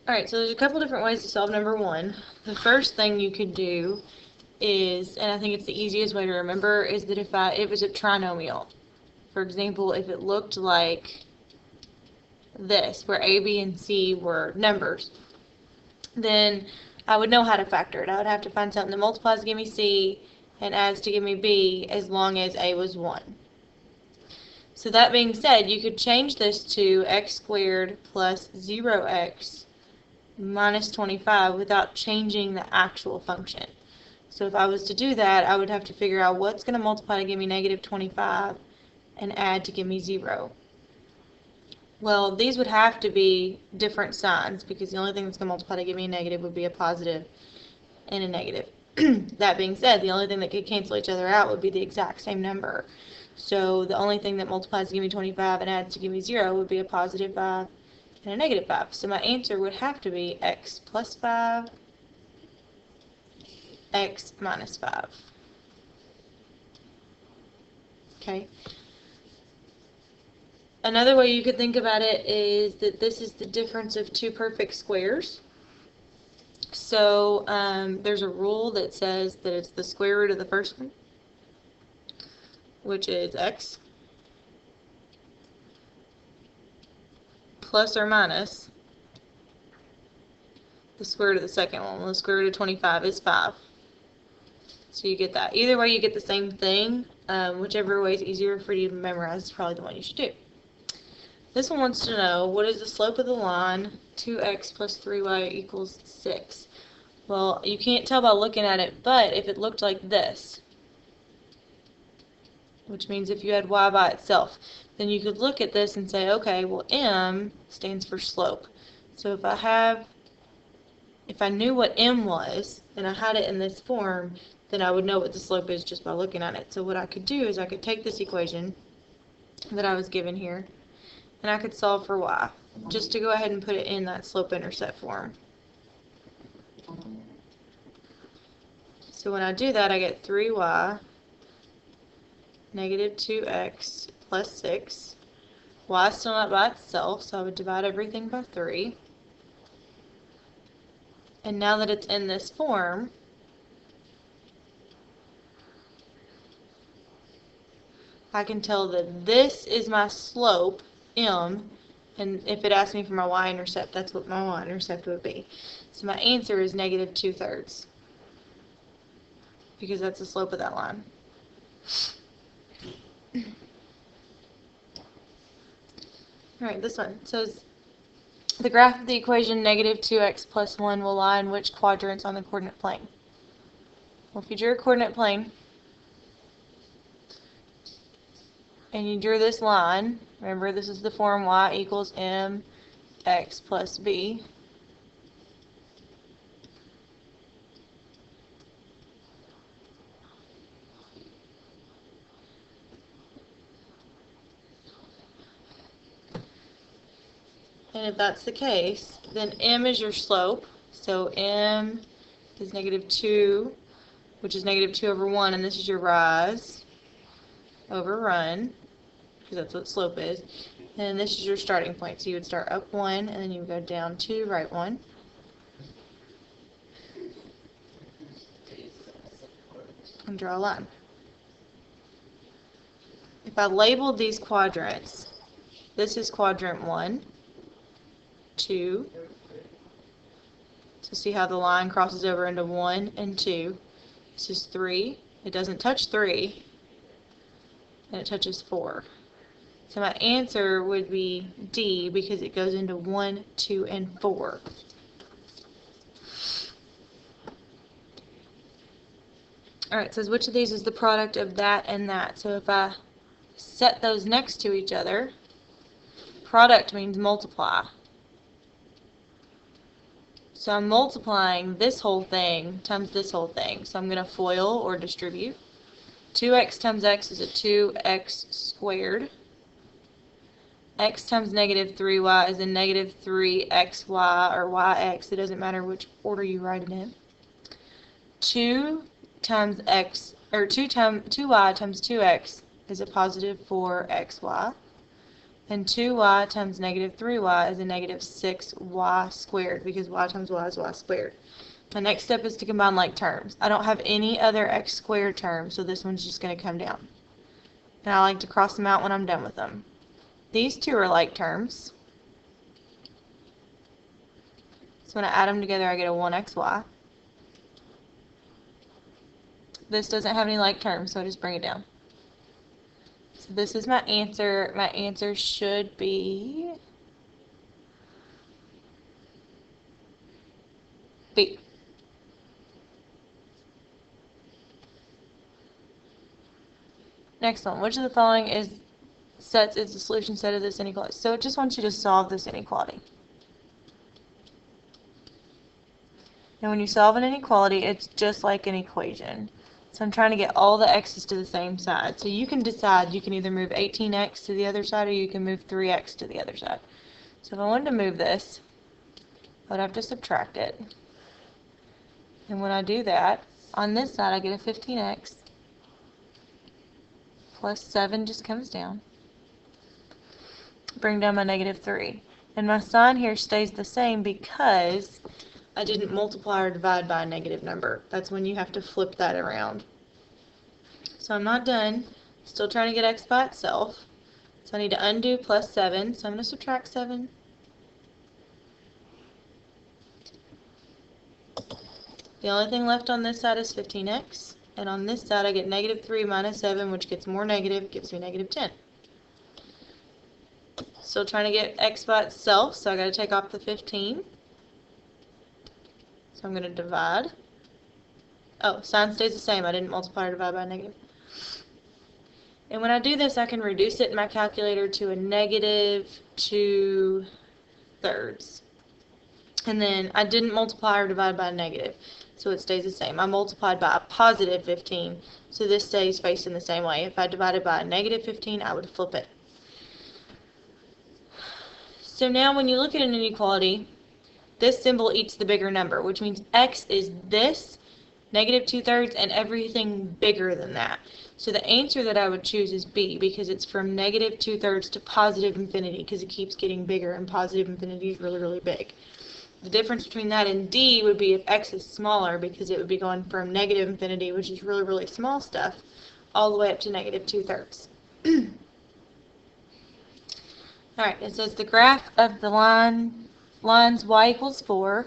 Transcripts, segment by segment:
Alright, so there's a couple different ways to solve number 1. The first thing you could do is, and I think it's the easiest way to remember, is that if it was a trinomial. For example, if it looked like this, where A, B, and C were numbers, then I would know how to factor it. I would have to find something that multiplies to give me C and adds to give me B as long as A was 1. So that being said, you could change this to x squared plus 0x minus 25 without changing the actual function. So if I was to do that, I would have to figure out what's going to multiply to give me negative 25 and add to give me 0. Well, these would have to be different signs because the only thing that's going to multiply to give me a negative would be a positive and a negative. That being said, the only thing that could cancel each other out would be the exact same number. So the only thing that multiplies to give me 25 and adds to give me 0 would be a positive 5 and a negative 5. So my answer would have to be x plus 5, x minus 5. Okay. Another way you could think about it is that this is the difference of two perfect squares. So there's a rule that says that it's the square root of the first one, which is x, plus or minus the square root of the second one. Well, the square root of 25 is 5. So you get that. Either way, you get the same thing. Whichever way is easier for you to memorize is probably the one you should do. This one wants to know, what is the slope of the line 2x plus 3y equals 6? Well, you can't tell by looking at it, but if it looked like this, which means if you had y by itself, then you could look at this and say, okay, well, m stands for slope. So if I knew what m was, and I had it in this form, then I would know what the slope is just by looking at it. So what I could do is I could take this equation that I was given here, and I could solve for y, just to go ahead and put it in that slope-intercept form. So when I do that, I get 3y negative 2x plus 6. Y is still not by itself, so I would divide everything by 3. And now that it's in this form, I can tell that this is my slope, m, and if it asks me for my y-intercept, that's what my y-intercept would be. So my answer is negative 2/3, because that's the slope of that line. Alright, this one says, the graph of the equation negative 2x plus 1 will lie in which quadrants on the coordinate plane? Well, if you drew a coordinate plane, and you drew this line, remember this is the form y equals mx plus b. And if that's the case, then m is your slope. So m is negative 2, which is negative 2 over 1, and this is your rise over run, because that's what slope is. And this is your starting point. So you would start up 1, and then you would go down 2, right 1. And draw a line. If I labeled these quadrants, this is quadrant 1, 2. So see how the line crosses over into 1 and 2. This is 3. It doesn't touch 3. And it touches 4. So my answer would be D, because it goes into 1, 2, and 4. Alright, it says which of these is the product of that and that. So if I set those next to each other, product means multiply. So I'm multiplying this whole thing times this whole thing. So I'm going to FOIL or distribute. 2x times x is a 2x squared. X times negative 3y is a negative 3xy or yx. It doesn't matter which order you write it in. 2 times x, or 2y times 2x is a positive 4xy. And 2y times negative 3y is a negative 6y squared, because y times y is y squared. My next step is to combine like terms. I don't have any other x squared terms, so this one's just going to come down. And I like to cross them out when I'm done with them. These two are like terms. So when I add them together, I get a 1xy. This doesn't have any like terms, so I just bring it down. So this is my answer. My answer should be B. Next one. Which of the following sets is the solution set of this inequality? So it just wants you to solve this inequality. And when you solve an inequality, it's just like an equation. So I'm trying to get all the x's to the same side. So you can decide, you can either move 18x to the other side or you can move 3x to the other side. So if I wanted to move this, I would have to subtract it. And when I do that, on this side I get a 15x plus 7 just comes down. Bring down my negative 3. And my sign here stays the same because I didn't multiply or divide by a negative number. That's when you have to flip that around. So I'm not done. Still trying to get x by itself. So I need to undo plus 7. So I'm going to subtract 7. The only thing left on this side is 15x. And on this side I get negative 3 minus 7, which gets more negative, gives me negative 10. Still trying to get x by itself, so I got to take off the 15. So I'm going to divide. Oh, sign stays the same. I didn't multiply or divide by a negative. And when I do this, I can reduce it in my calculator to a negative 2/3. And then I didn't multiply or divide by a negative, so it stays the same. I multiplied by a positive 15, so this stays facing the same way. If I divided by a negative 15, I would flip it. So now when you look at an inequality, this symbol eats the bigger number, which means x is this, negative 2/3, and everything bigger than that. So the answer that I would choose is B, because it's from negative 2/3 to positive infinity, because it keeps getting bigger, and positive infinity is really, really big. The difference between that and D would be if x is smaller, because it would be going from negative infinity, which is really, really small stuff, all the way up to negative 2/3. Alright, it says the graph of the lines y equals 4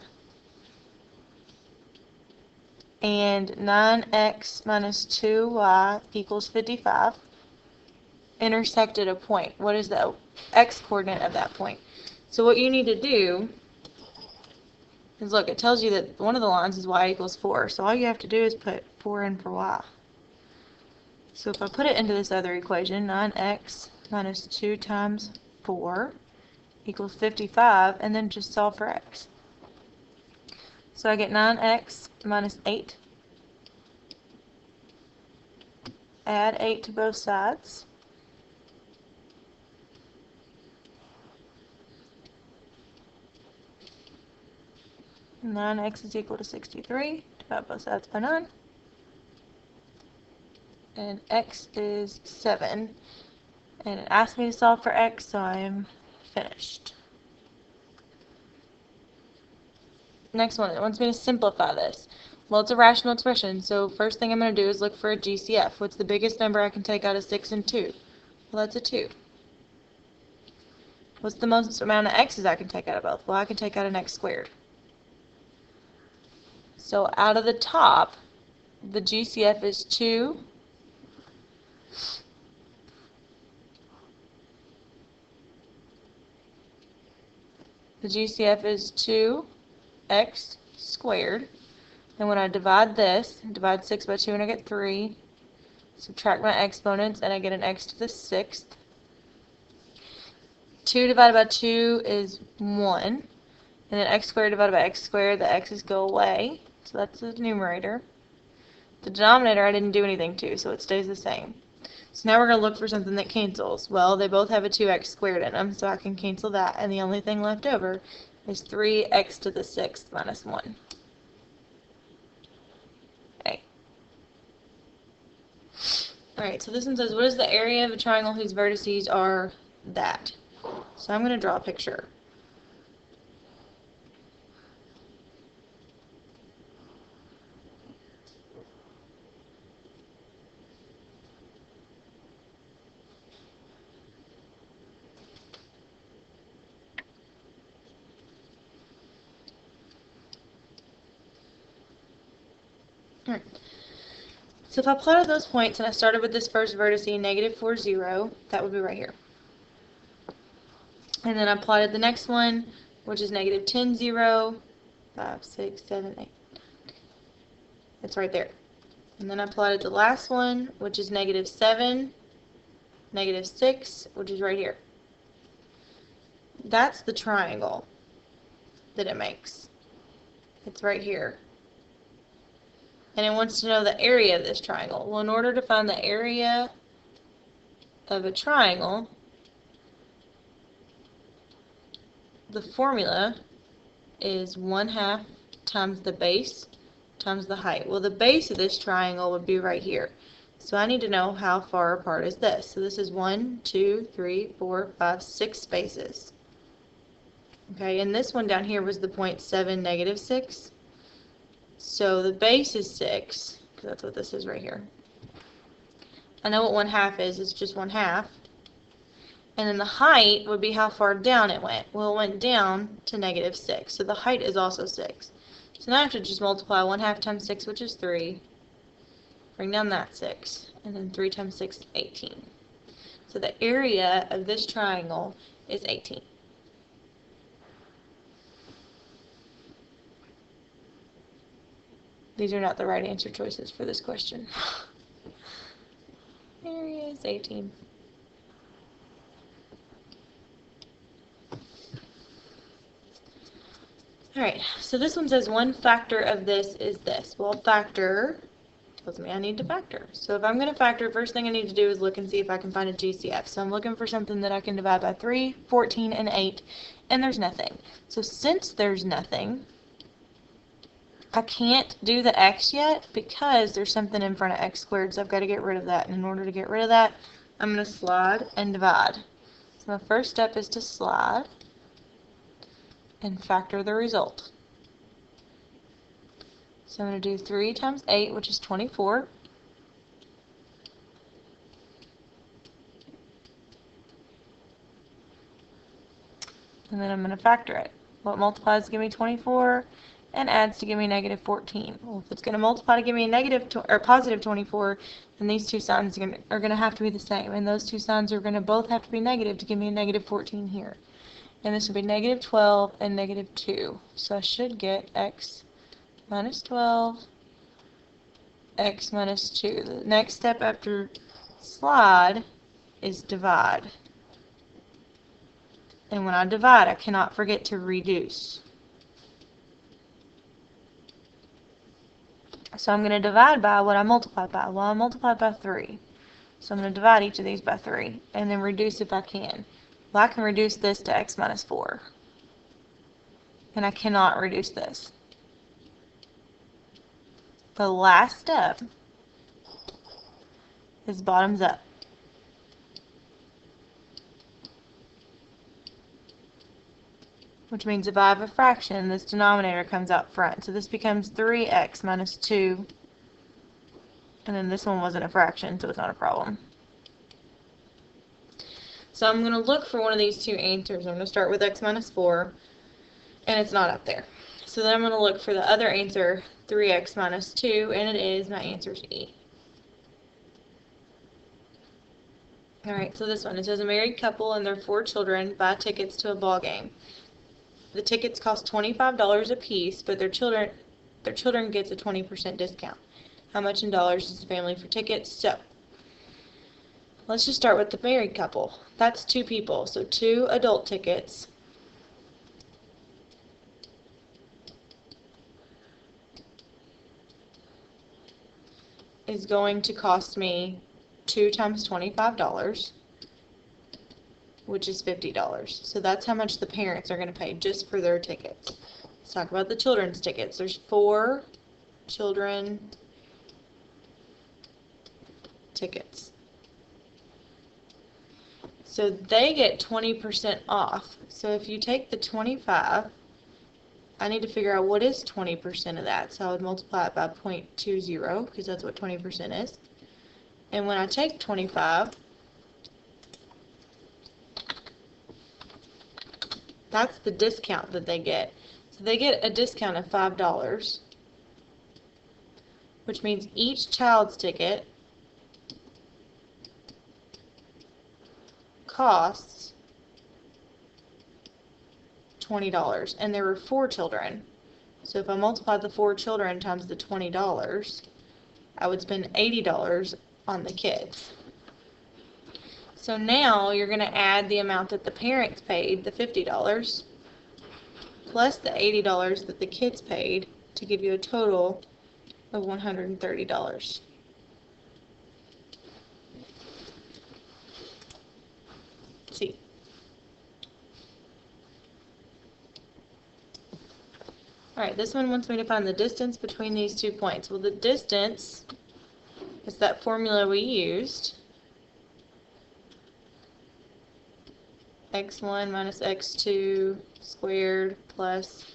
and 9x minus 2y equals 55 intersect at a point. What is the x-coordinate of that point? So what you need to do is, look, it tells you that one of the lines is y equals 4. So all you have to do is put 4 in for y. So if I put it into this other equation, 9x minus 2 times 4 equals 55, and then just solve for x. So I get 9x minus 8. Add 8 to both sides. And 9x is equal to 63. Divide both sides by 9. And x is 7. And it asked me to solve for x, so I am finished. Next one, it wants me to simplify this. Well, it's a rational expression, so first thing I'm going to do is look for a GCF. What's the biggest number I can take out of 6 and 2? Well, that's a 2. What's the most amount of x's I can take out of both? Well, I can take out an x squared. So out of the top, the GCF is 2. The GCF is 2x squared. And when I divide this, divide 6 by 2 and I get 3. Subtract my exponents and I get an x to the 6th. 2 divided by 2 is 1. And then x squared divided by x squared, the x's go away. So that's the numerator. The denominator I didn't do anything to, so it stays the same. So now we're going to look for something that cancels. Well, they both have a 2x squared in them, so I can cancel that. And the only thing left over is 3x to the 6th minus 1. Okay. Alright, so this one says, what is the area of a triangle whose vertices are that? So I'm going to draw a picture. Alright. So if I plotted those points and I started with this first vertex, negative 4, 0, that would be right here. And then I plotted the next one, which is negative 10, 0, 5, 6, 7, 8. It's right there. And then I plotted the last one, which is negative 7, negative 6, which is right here. That's the triangle that it makes. It's right here. And it wants to know the area of this triangle. Well, in order to find the area of a triangle, the formula is 1/2 times the base times the height. Well, the base of this triangle would be right here. So I need to know how far apart is this. So this is 1, 2, 3, 4, 5, 6 spaces. Okay, and this one down here was the point 7, negative 6. So the base is 6, because that's what this is right here. I know what 1/2 is, it's just 1/2. And then the height would be how far down it went. Well, it went down to negative 6, so the height is also 6. So now I have to just multiply 1/2 times 6, which is 3. Bring down that 6, and then 3 times 6, 18. So the area of this triangle is 18. These are not the right answer choices for this question. Area is 18. Alright, so this one says one factor of this is this. Well, factor tells me I need to factor. So if I'm going to factor, first thing I need to do is look and see if I can find a GCF. So I'm looking for something that I can divide by 3, 14, and 8, and there's nothing. So since there's nothing, I can't do the x yet because there's something in front of x squared, so I've got to get rid of that. And in order to get rid of that, I'm going to slide and divide. So my first step is to slide and factor the result. So I'm going to do 3 times 8, which is 24. And then I'm going to factor it. What multiplies to give me 24 and adds to give me negative 14. Well, if it's going to multiply to give me a negative or positive 24, then these two signs are going to have to be the same. And those two signs are going to both have to be negative to give me a negative 14 here. And this will be negative 12 and negative 2. So I should get x minus 12, x minus 2. The next step after slide is divide. And when I divide, I cannot forget to reduce. So I'm going to divide by what I multiplied by. Well, I multiplied by 3. So I'm going to divide each of these by 3 and then reduce if I can. Well, I can reduce this to x minus 4. And I cannot reduce this. The last step is bottoms up. Which means if I have a fraction, this denominator comes out front. So this becomes 3x minus 2. And then this one wasn't a fraction, so it's not a problem. So I'm going to look for one of these two answers. I'm going to start with x minus 4, and it's not up there. So then I'm going to look for the other answer, 3x minus 2, and it is, my answer is E. Alright, so this one, it says a married couple and their 4 children buy tickets to a ball game. The tickets cost $25 a piece, but their children gets a 20% discount. How much in dollars is the family for tickets? So, let's just start with the married couple. That's 2 people, so 2 adult tickets is going to cost me 2 times $25, which is $50. So that's how much the parents are going to pay just for their tickets. Let's talk about the children's tickets. There's 4 children tickets. So they get 20% off. So if you take the 25, I need to figure out what is 20% of that. So I would multiply it by 0.20 because that's what 20% is. And when I take 25, that's the discount that they get. So they get a discount of $5, which means each child's ticket costs $20, and there were 4 children. So if I multiply the 4 children times the $20, I would spend $80 on the kids. So now you're going to add the amount that the parents paid, the $50, plus the $80 that the kids paid to give you a total of $130. Let's see. Alright, this one wants me to find the distance between these 2 points. Well, the distance is that formula we used. X1 minus x2 squared plus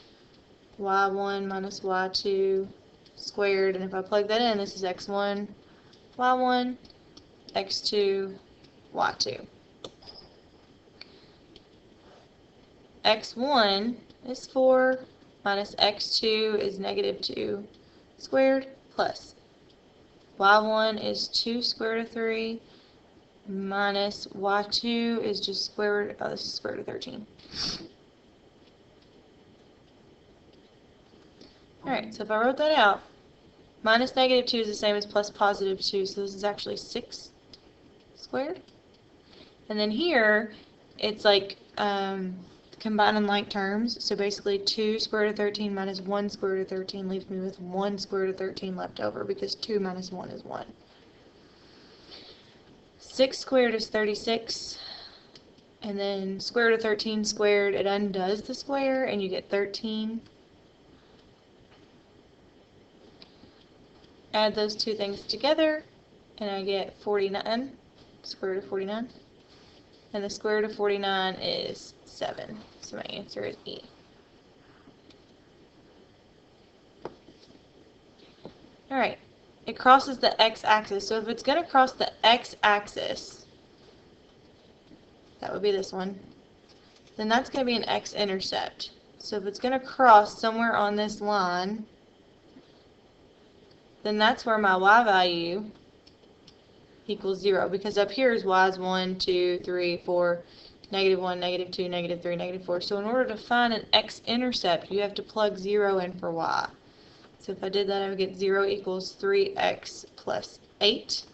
y1 minus y2 squared. And if I plug that in, this is x1, y1, x2, y2. X1 is 4 minus x2 is negative 2 squared plus y1 is 2 square root of 3 minus y2 is just square root, this is square root of 13. Alright, so if I wrote that out, minus negative 2 is the same as plus positive 2, so this is actually 6 squared. And then here, it's like combining like terms, so basically 2 square root of 13 minus 1 square root of 13 leaves me with 1 square root of 13 left over, because 2 minus 1 is 1. 6 squared is 36, and then square root of 13 squared, it undoes the square, and you get 13. Add those two things together, and I get 49, square root of 49. And the square root of 49 is 7. So my answer is E. Alright, it crosses the x-axis. So if it's going to cross the x-axis, that would be this one, then that's going to be an x-intercept. So if it's going to cross somewhere on this line, then that's where my y value equals 0, because up here is y is 1, 2, 3, 4, negative 1, negative 2, negative 3, negative 4. So in order to find an x-intercept, you have to plug 0 in for y. So if I did that, I would get 0 equals 3x plus 8.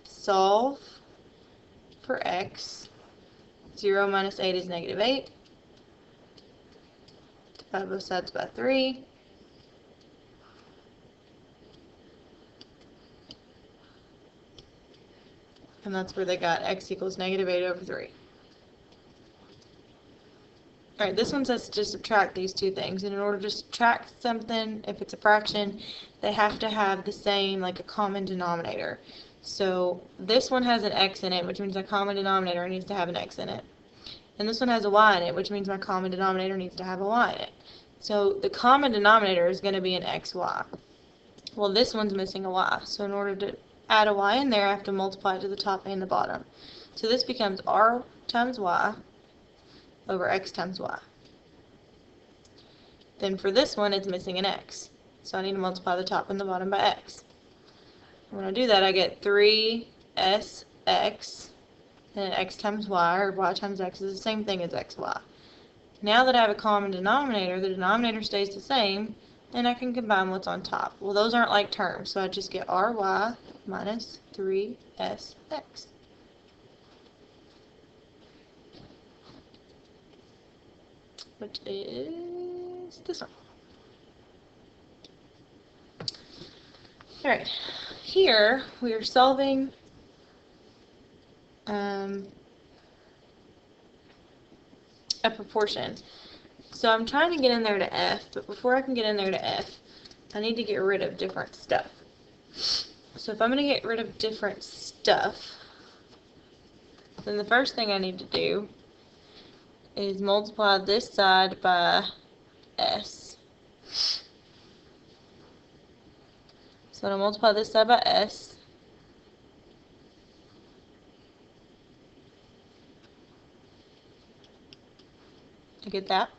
Solve for x. 0 minus 8 is negative 8. Divide both sides by 3. And that's where they got x equals negative 8 over 3. Alright, this one says to subtract these two things. And in order to subtract something, if it's a fraction, they have to have the same, like a common denominator. So this one has an x in it, which means my common denominator needs to have an x in it. And this one has a y in it, which means my common denominator needs to have a y in it. So the common denominator is going to be an xy. Well, this one's missing a y. So in order to add a y in there, I have to multiply it to the top and the bottom. So this becomes r times y over x times y. Then for this one, it's missing an x. So I need to multiply the top and the bottom by x. When I do that, I get 3sx, and x times y, or y times x, is the same thing as xy. Now that I have a common denominator, the denominator stays the same, and I can combine what's on top. Well, those aren't like terms, so I just get ry minus 3sx. Which is this one. Alright, here we are solving a proportion. So I'm trying to get in there to f, but before I can get in there to f, I need to get rid of different stuff. So if I'm going to get rid of different stuff, Then the first thing I need to do is multiply this side by s. So I'm going to multiply this side by s. I get that.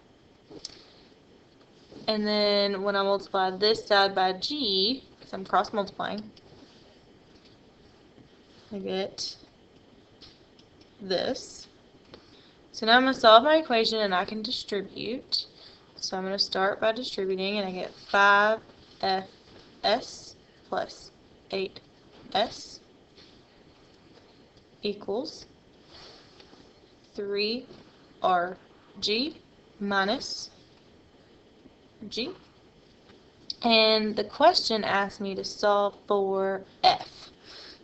And then when I multiply this side by g, because I'm cross multiplying, I get this. So now I'm going to solve my equation and I can distribute. So I'm going to start by distributing and I get 5fs plus 8s equals 3rg minus g. And the question asked me to solve for f.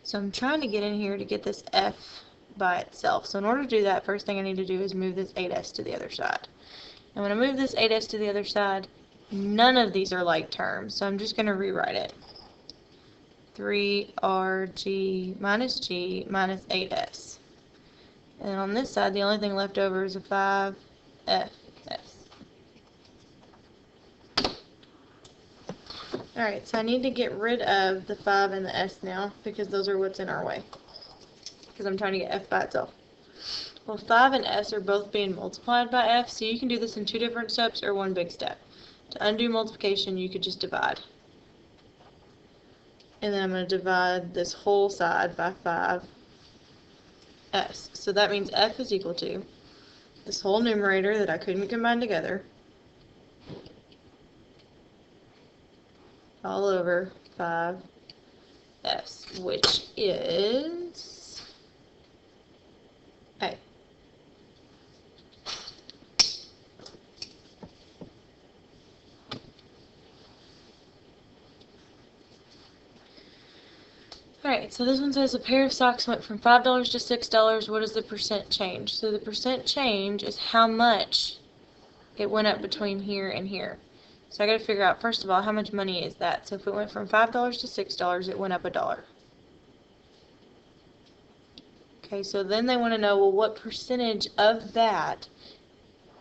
So I'm trying to get in here to get this f by itself. So in order to do that, first thing I need to do is move this 8s to the other side. And when I move this 8s to the other side, none of these are like terms. So I'm just going to rewrite it. 3rg minus g minus 8s. And on this side, the only thing left over is a 5fs. Alright, so I need to get rid of the 5 and the s now, because those are what's in our way. Because I'm trying to get f by itself. Well, 5 and s are both being multiplied by f, so you can do this in 2 different steps or one big step. To undo multiplication, you could just divide. And then I'm going to divide this whole side by 5s. So that means f is equal to this whole numerator that I couldn't combine together, all over 5s, which is a. Alright, so this one says a pair of socks went from $5 to $6. What is the percent change? So the percent change is how much it went up between here and here. So I got to figure out, first of all, how much money is that? So if it went from $5 to $6, it went up $1. Okay, so then they want to know, well, what percentage of that,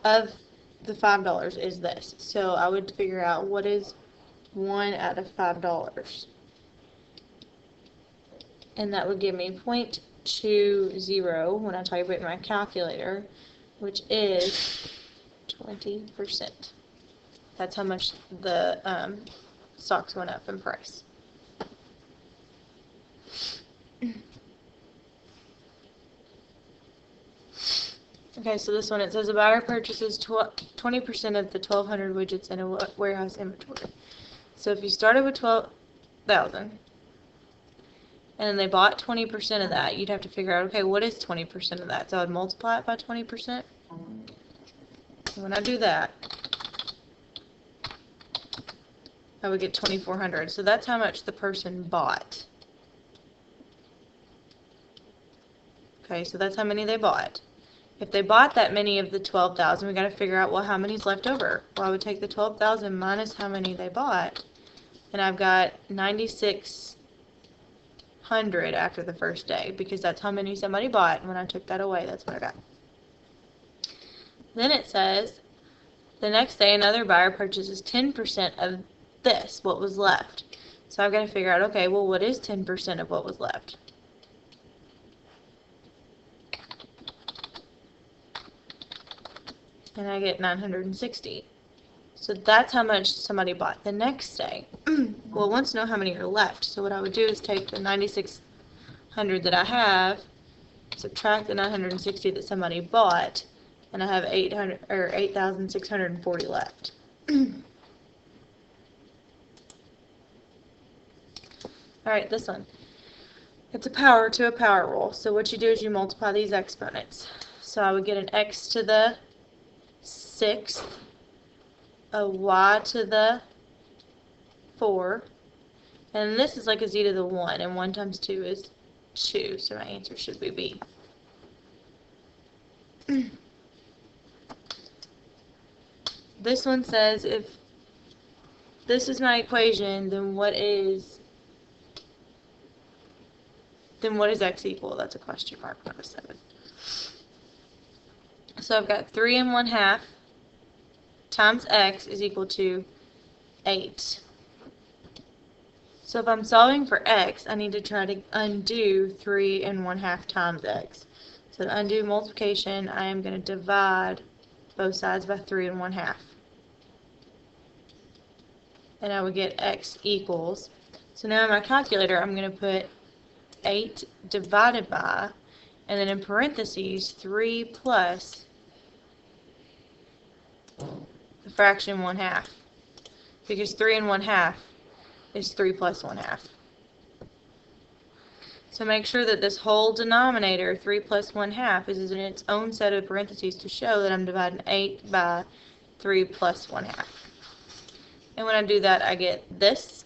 of the $5 is this? So I would figure out what is 1 out of $5. And that would give me 0.20 when I type it in my calculator, which is 20%. That's how much the socks went up in price. Okay, so this one, it says a buyer purchases 20% of the 1,200 widgets in a warehouse inventory. So if you started with 12,000, and then they bought 20% of that, you'd have to figure out, okay, what is 20% of that? So I'd multiply it by 20%. So when I do that, I would get 2,400. So that's how much the person bought. Okay, so that's how many they bought. If they bought that many of the 12,000, we got to figure out, well, how many's left over? Well, I would take the 12,000 minus how many they bought, and I've got 9,600 after the first day, because that's how many somebody bought, and when I took that away, that's what I got. Then it says, the next day, another buyer purchases 10% of this, what was left. So I've got to figure out, okay, well, what is 10% of what was left? And I get 960. So that's how much somebody bought the next day. Well, I want to know how many are left. So what I would do is take the 9,600 that I have, subtract the 960 that somebody bought, and I have 8,640 left. Alright, this one. It's a power to a power rule. So what you do is you multiply these exponents. So I would get an x to the 6th, a y to the 4, and this is like a z to the 1, and 1 times 2 is 2, so my answer should be B. This one says if this is my equation, then what is x equal? That's a question mark, not a 7. So I've got 3 1/2 times x is equal to 8. So if I'm solving for x, I need to try to undo 3 1/2 times x. So to undo multiplication, I am going to divide both sides by 3 1/2. And I would get x equals. So now in my calculator, I'm going to put 8 divided by, and then in parentheses, 3 plus the fraction 1/2. Because 3 1/2 is 3 plus 1/2. So make sure that this whole denominator, 3 plus 1/2, is in its own set of parentheses to show that I'm dividing 8 by 3 plus 1/2. And when I do that, I get this,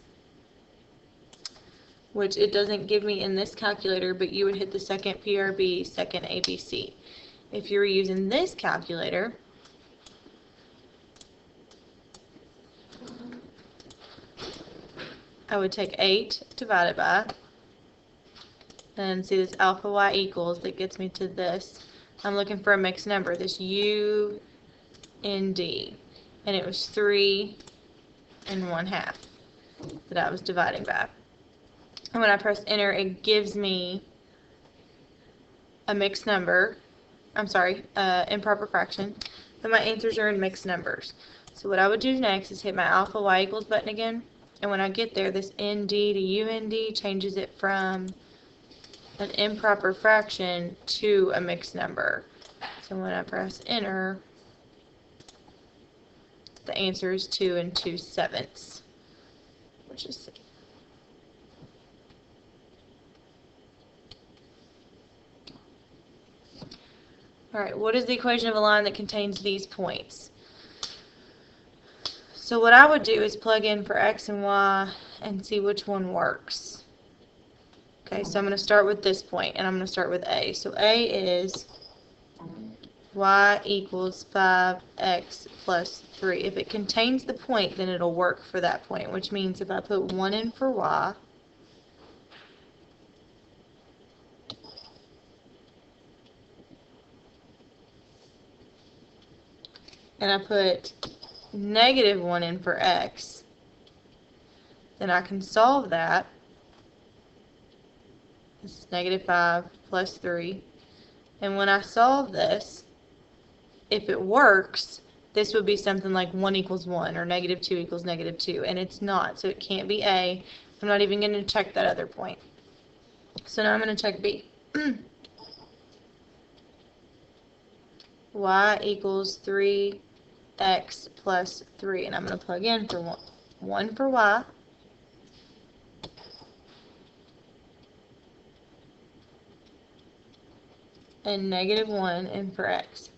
which it doesn't give me in this calculator, but you would hit the second PRB, second ABC. If you were using this calculator, I would take 8 divided by, and see this alpha y equals, that gets me to this. I'm looking for a mixed number, this U N D, and it was 3 1/2 that I was dividing by. And when I press enter, it gives me a mixed number, improper fraction, but my answers are in mixed numbers. So what I would do next is hit my alpha y equals button again, and when I get there, this ND to UND changes it from an improper fraction to a mixed number. So when I press enter, the answer is 2 2/7, which is C. Alright, what is the equation of a line that contains these points? So what I would do is plug in for x and y and see which one works. Okay, so I'm going to start with this point, and I'm going to start with A. So A is y equals 5x plus 3. If it contains the point, then it'll work for that point, which means if I put 1 in for y, and I put -1 in for x, then I can solve that. This is -5 plus 3. And when I solve this, if it works, this would be something like 1 equals 1 or -2 equals -2. And it's not, so it can't be A. I'm not even going to check that other point. So now I'm going to check B. Y equals 3x plus 3. And I'm going to plug in for 1 for y. And -1 in for x.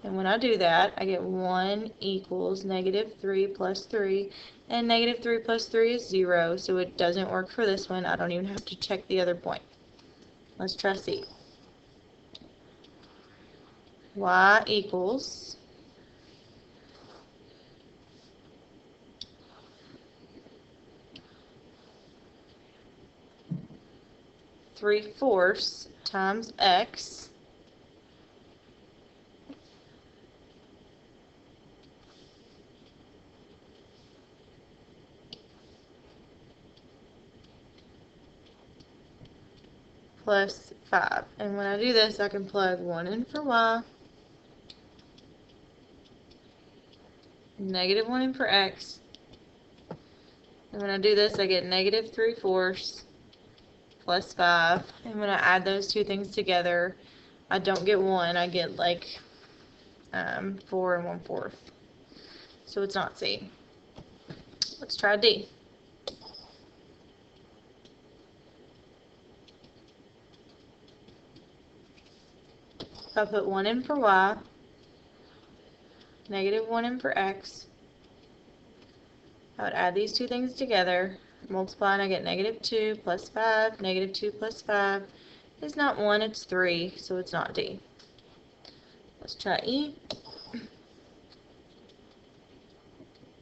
And when I do that, I get 1 equals -3 plus 3. And -3 plus 3 is 0, so it doesn't work for this one. I don't even have to check the other point. Let's try C. Y equals 3/4 times x plus 5. And when I do this, I can plug 1 in for y, -1 in for x, and when I do this, I get -3/4 plus 5, and when I add those two things together, I don't get 1, I get like 4 1/4. So it's not C. Let's try D. If I put 1 in for y, -1 in for x, I would add these two things together, multiply, and I get -2 plus 5. -2 plus 5 is not 1, it's 3, so it's not D. Let's try E.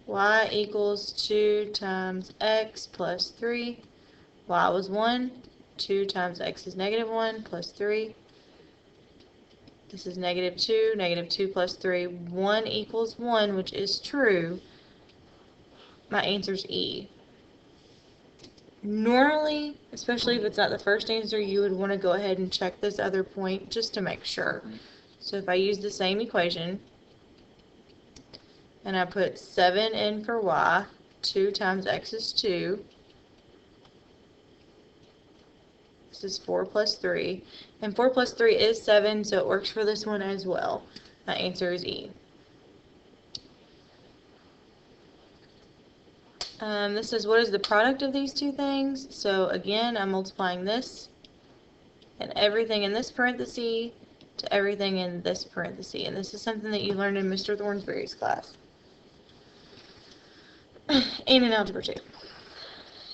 Y equals 2 times x plus 3. Y was 1. 2 times x is -1 plus 3. This is negative 2 plus 3. 1 equals 1, which is true. My answer is E. Normally, especially if it's not the first answer, you would want to go ahead and check this other point just to make sure. So if I use the same equation, and I put 7 in for y, 2 times x is 2. This is 4 plus 3. And 4 plus 3 is 7, so it works for this one as well. My answer is E. This is what is the product of these two things. So again, I'm multiplying this and everything in this parenthesis to everything in this parenthesis. And this is something that you learned in Mr. Thornsberry's class and in Algebra 2.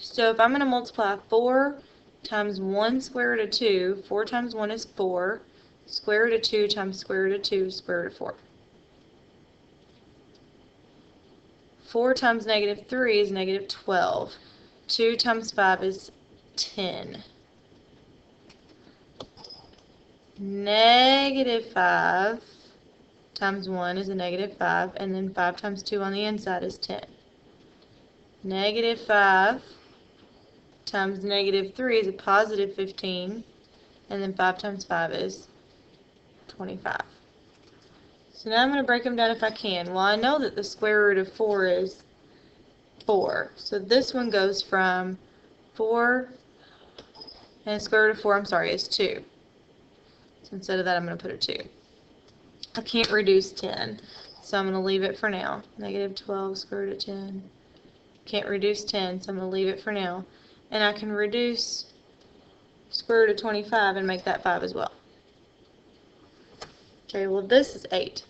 So if I'm going to multiply 4 times 1 square root of 2, 4 times 1 is 4, square root of 2 times square root of 2 is square root of 4. 4 times negative 3 is negative 12. 2 times 5 is 10. Negative 5 times 1 is a negative 5, and then 5 times 2 on the inside is 10. Negative 5 times negative 3 is a positive 15, and then 5 times 5 is 25. So now I'm going to break them down if I can. Well, I know that the square root of 4 is 4. So this one goes from 4, and the square root of 4, is 2. So instead of that, I'm going to put a 2. I can't reduce 10, so I'm going to leave it for now. Negative 12 square root of 10. Can't reduce 10, so I'm going to leave it for now. And I can reduce square root of 25 and make that 5 as well. Okay, well this is 8.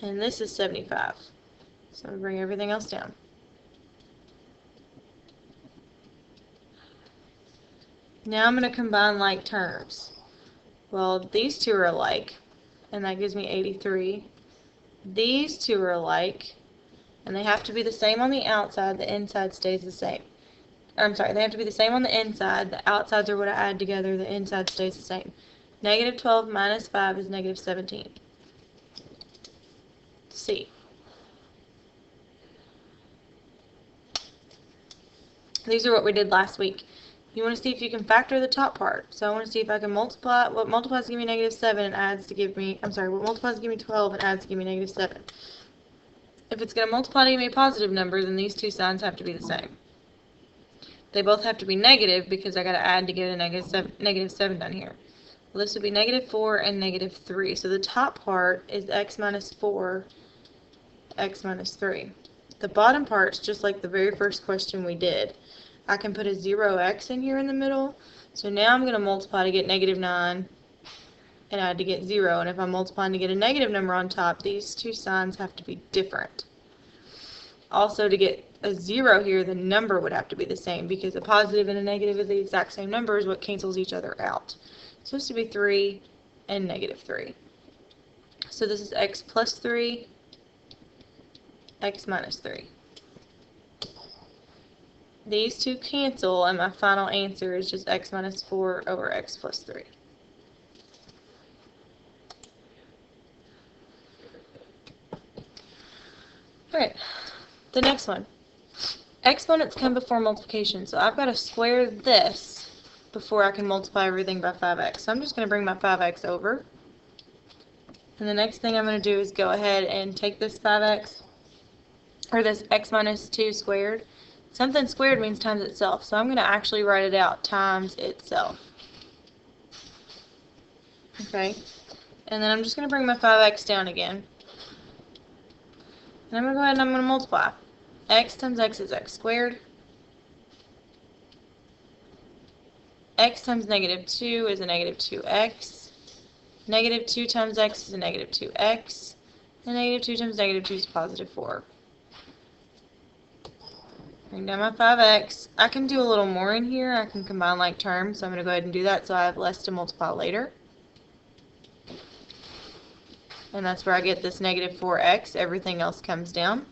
And this is 75. So I'm going to bring everything else down. Now I'm going to combine like terms. Well, these two are alike, and that gives me 83. These two are alike, and they have to be the same on the outside. The inside stays the same. I'm sorry, they have to be the same on the inside. The outsides are what I add together. The inside stays the same. Negative 12 minus 5 is negative 17. C. These are what we did last week. You want to see if you can factor the top part. So I want to see if I can multiply. What multiplies to give me negative 7 and adds to give me, what multiplies to give me 12 and adds to give me negative 7. If it's going to multiply to give me a positive number, then these two signs have to be the same. They both have to be negative because I got to add to get a negative 7 down here. Well, this would be negative 4 and negative 3. So the top part is x minus 4, x minus 3. The bottom part is just like the very first question we did. I can put a 0x in here in the middle. So now I'm going to multiply to get negative 9 and add to get 0. And if I'm multiplying to get a negative number on top, these two signs have to be different. Also, to get a 0 here, the number would have to be the same because a positive and a negative is the exact same number is what cancels each other out. It's supposed to be 3 and negative 3. So this is x plus 3, x minus 3. These two cancel, and my final answer is just x minus 4 over x plus 3. Alright, the next one. Exponents come before multiplication, so I've got to square this before I can multiply everything by 5x. So I'm just going to bring my 5x over. And the next thing I'm going to do is go ahead and take this 5x, or this x minus 2 squared. Something squared means times itself, so I'm going to actually write it out, times itself. Okay, and then I'm just going to bring my 5x down again. And I'm going to go ahead and I'm going to multiply. X times x is x squared. X times negative 2 is a negative 2x. Negative 2 times x is a negative 2x. And negative 2 times negative 2 is positive 4. Bring down my 5x. I can do a little more in here. I can combine like terms, so I'm going to go ahead and do that so I have less to multiply later. And that's where I get this negative 4x. Everything else comes down.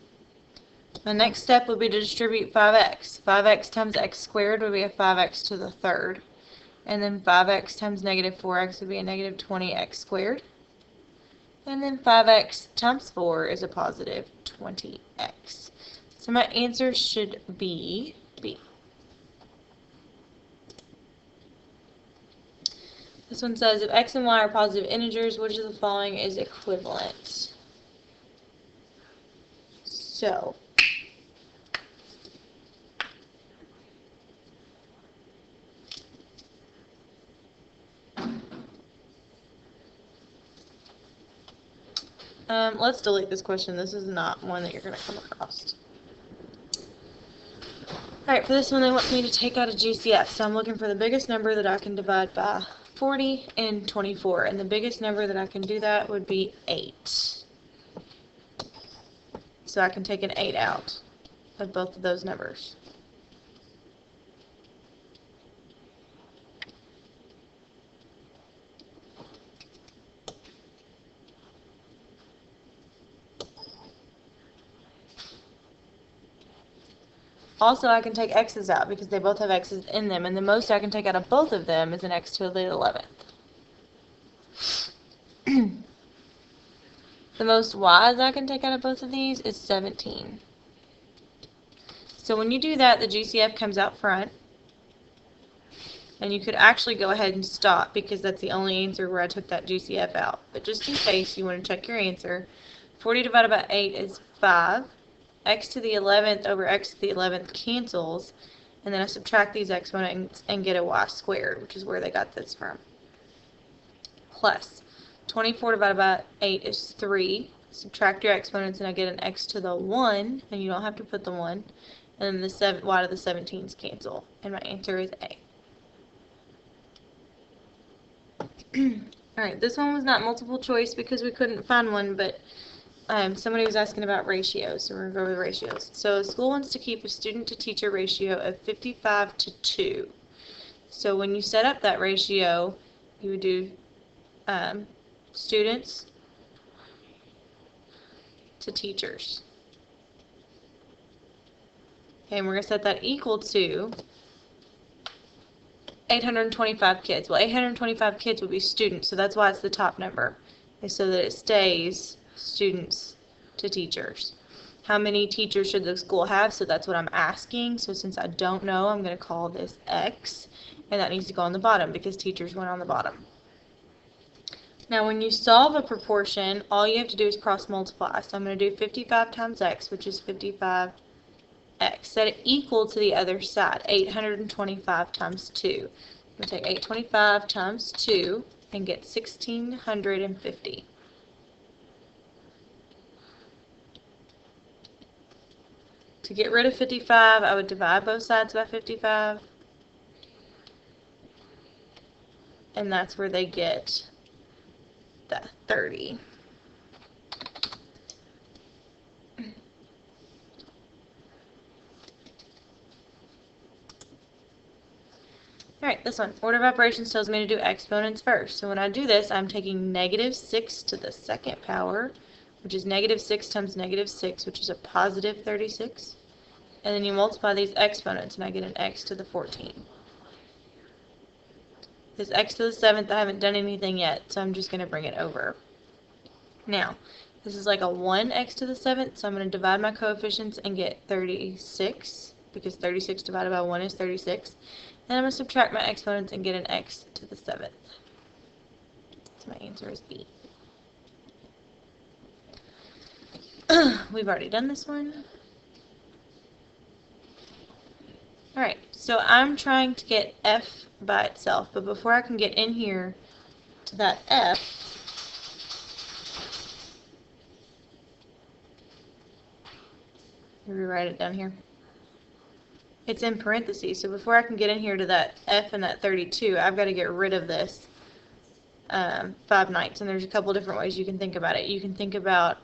My next step would be to distribute 5x. 5x times x squared would be a 5x to the third. And then 5x times negative 4x would be a negative 20x squared. And then 5x times 4 is a positive 20x. So my answer should be B. This one says, if x and y are positive integers, which of the following is equivalent? So, let's delete this question. This is not one that you're going to come across. Alright, for this one they want me to take out a GCF, so I'm looking for the biggest number that I can divide by 40 and 24, and the biggest number that I can do that would be 8. So I can take an 8 out of both of those numbers. Also, I can take x's out because they both have x's in them, and the most I can take out of both of them is an x to the 11th. The most y's I can take out of both of these is 17. So when you do that, the GCF comes out front, and you could actually go ahead and stop because that's the only answer where I took that GCF out. But just in case you want to check your answer, 40 divided by 8 is 5. X to the 11th over x to the 11th cancels, and then I subtract these exponents and get a y squared, which is where they got this from. Plus 24 divided by 8 is 3. Subtract your exponents and I get an x to the 1, and you don't have to put the 1. And then the y to the 17's cancel, and my answer is A. Alright, this one was not multiple choice because we couldn't find one, but somebody was asking about ratios, so we're going to go over the ratios. So a school wants to keep a student-to-teacher ratio of 55 to 2. So when you set up that ratio, you would do students to teachers. Okay, and we're going to set that equal to 825 kids. Well, 825 kids would be students, so that's why it's the top number, is so that it stays students to teachers. How many teachers should the school have? So that's what I'm asking. So since I don't know, I'm going to call this X, and that needs to go on the bottom because teachers went on the bottom. Now when you solve a proportion, all you have to do is cross multiply. So I'm going to do 55 times X, which is 55X. Set it equal to the other side, 825 times 2. I'm going to take 825 times 2 and get 1,650. To get rid of 55, I would divide both sides by 55. And that's where they get the 30. Alright, this one. Order of operations tells me to do exponents first. So when I do this, I'm taking negative 6 to the second power, which is negative 6 times negative 6, which is a positive 36. And then you multiply these exponents, and I get an x to the 14. This x to the 7th, I haven't done anything yet, so I'm just going to bring it over. Now, this is like a 1x to the 7th, so I'm going to divide my coefficients and get 36, because 36 divided by 1 is 36. And I'm going to subtract my exponents and get an x to the 7th. So my answer is B. We've already done this one. Alright, so I'm trying to get f by itself, but before I can get in here to that f, let me rewrite it down here. It's in parentheses, so before I can get in here to that f and that 32, I've got to get rid of this 5/9, and there's a couple different ways you can think about it. You can think about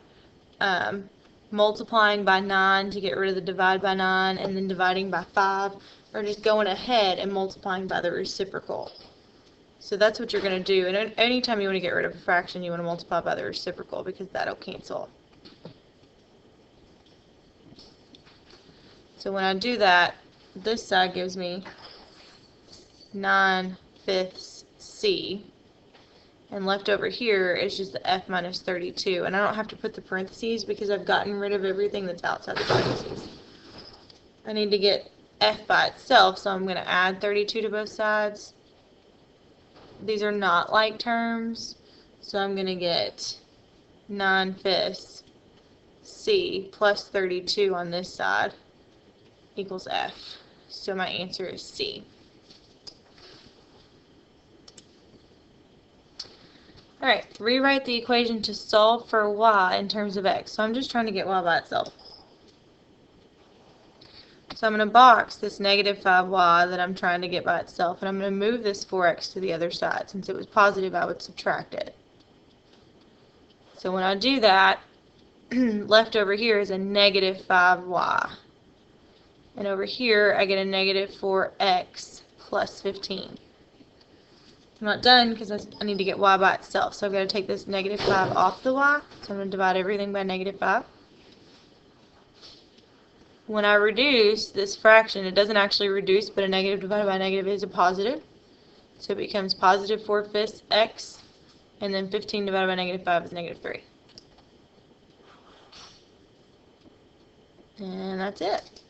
multiplying by 9 to get rid of the divide by 9, and then dividing by 5, or just going ahead and multiplying by the reciprocal. So that's what you're going to do, and anytime you want to get rid of a fraction, you want to multiply by the reciprocal, because that'll cancel. So when I do that, this side gives me 9 fifths c. And left over here is just the f minus 32. And I don't have to put the parentheses because I've gotten rid of everything that's outside the parentheses. I need to get f by itself, so I'm going to add 32 to both sides. These are not like terms, so I'm going to get 9/5 c plus 32 on this side equals f. So my answer is C. Alright, rewrite the equation to solve for y in terms of x. So I'm just trying to get y by itself. So I'm going to box this negative 5y that I'm trying to get by itself, and I'm going to move this 4x to the other side. Since it was positive, I would subtract it. So when I do that, left over here is a negative 5y. And over here, I get a negative 4x plus 15. I'm not done because I need to get y by itself. So I've got to take this negative 5 off the y. So I'm going to divide everything by negative 5. When I reduce this fraction, it doesn't actually reduce, but a negative divided by a negative is a positive. So it becomes positive 4/5 x, and then 15 divided by negative 5 is negative 3. And that's it.